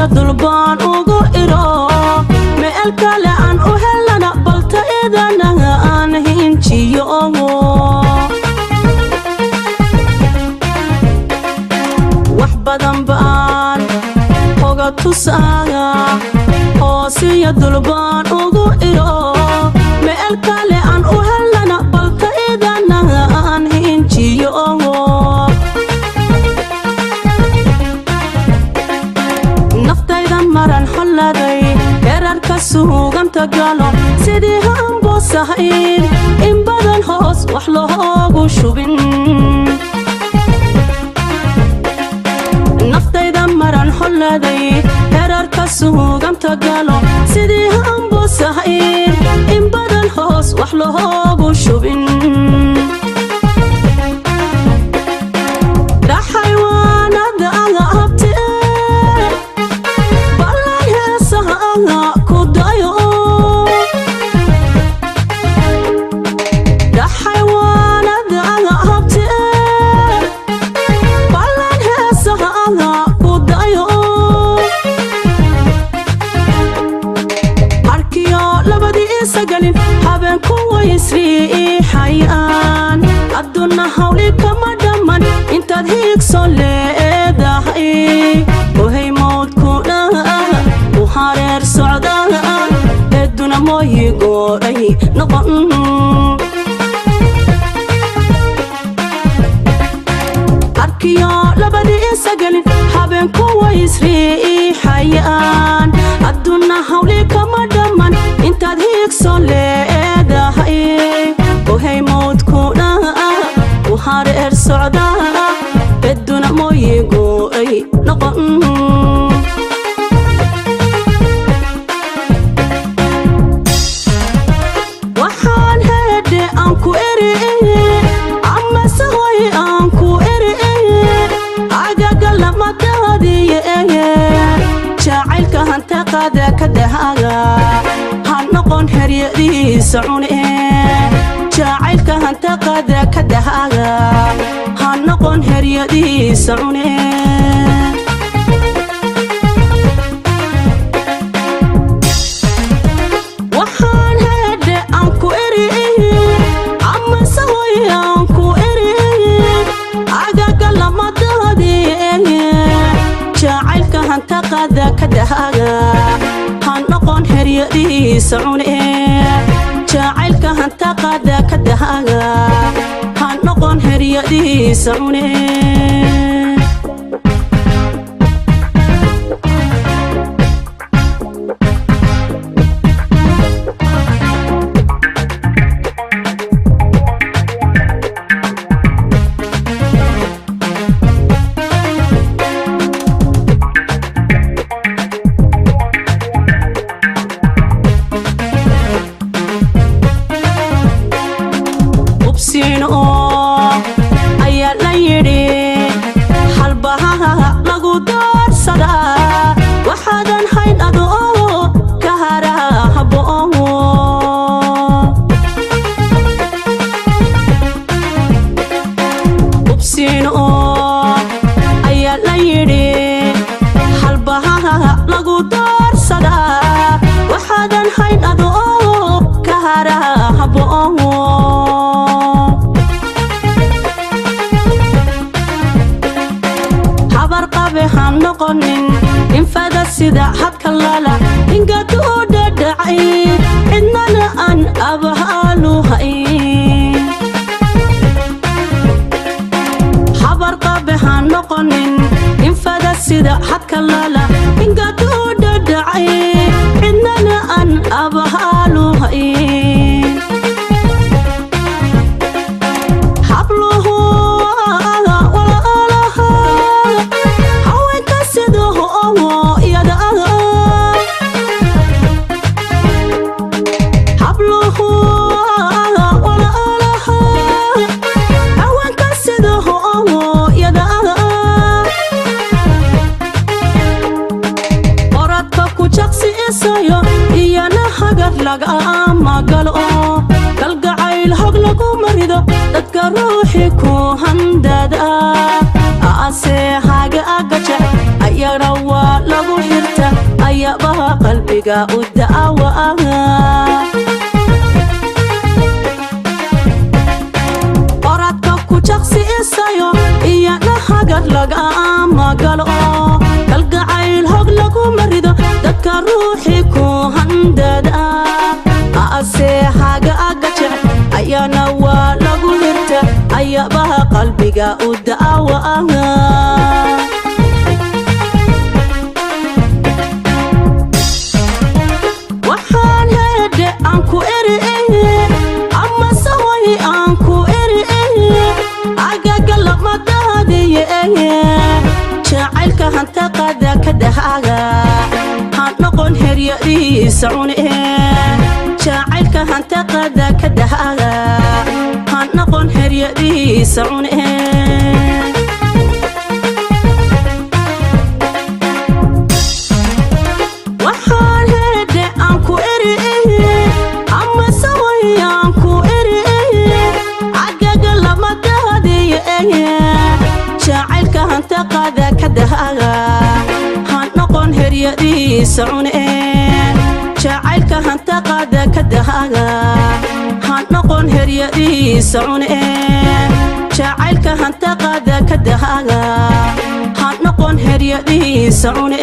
hoosiyo dulbaan ugu iro meel kale aan u helana balta idanaga aan hinjiyo wax badan baan hoga tusaaga hoosiyo dulbaan ugu iro meel kale aan u helana balta idanaga aan hinjiyo maran xoladay herarka suuganta galo sidii hambosahayn in badan hoos wax loogu shubin naftayda maran xoladay herarka suuganta galo sidii hambosahayn in badan hoos wax loogu shubin haben kuwaysri xayaan aduna hawli kama dhaman intaad hiigso leedahay ohay mawdku dhaha u hareer socdaa eduna mooyi gooray noqon arkiyo labadii sagalin haben kuwaysri xayaan aduna hawli kama dhaman intaad hiigso leedahay ohay mawdku dhaha u hareer socdaa eduna mooyi gooray noqon waxaan hedhe aan ku eri ama sahoy aan ku eri agaga lamadadiye jacaylka hanta qaada ka dhahaga noqon heryadiisa cune jacaylka hanta qaada ka dhahaga ha noqon heryadiisa cune waxaan hedhe aan ku eri ama sahoy aan ku eri agaga lamadadiye jacaylka hanta qaada ka dhahaga noqon heryadiisa cune jacaylka hanta qaada ka dhahaga ha noqon heryadiisa cune ayaa la yidhi halbaha lagu doorsadaa waxaadan hayn adoo ka hara habboon ubsiino ayaa la yidhi halbaha lagu doorsadaa waxaadan hayn adoo ka hara habboon han noqonin infada sida hadka lala ingadu dhadhacay cidnana aan abahaalu hayn habar qabe han noqonin infada sida hadka lala ingadu dhadhacay cidnana aan abahaalu hayn habluhu laga magalo kalgacayl hog lagu marido dadka ruuxi ku handada aase haga agaja ayara waa lagu xirta qalbiga u da'awaaga oradka ku jaqsi isayo iyana hagar lagama galo kalgacayl hog lagu marido dadka ruuxi ku handada ase haga agajec ayana waa lagu hirta ayabaha qalbiga u da'awaaga jacaylka hanta qada ka dhahaga han noqon heryadiisa cune jacaylka hanta qada ka dhahaga han noqon heryadiisa cune waxaan hede aan ku eri ama saway aan ku eri agaga lama daadiye jacaylka hanta qada ka dhahaga han noqon heryadiisa cune jacaylka hanta qada ka dhahaga han noqon heryadiisa cune jacaylka hanta qada ka dhahaga han noqon heryadiisa cune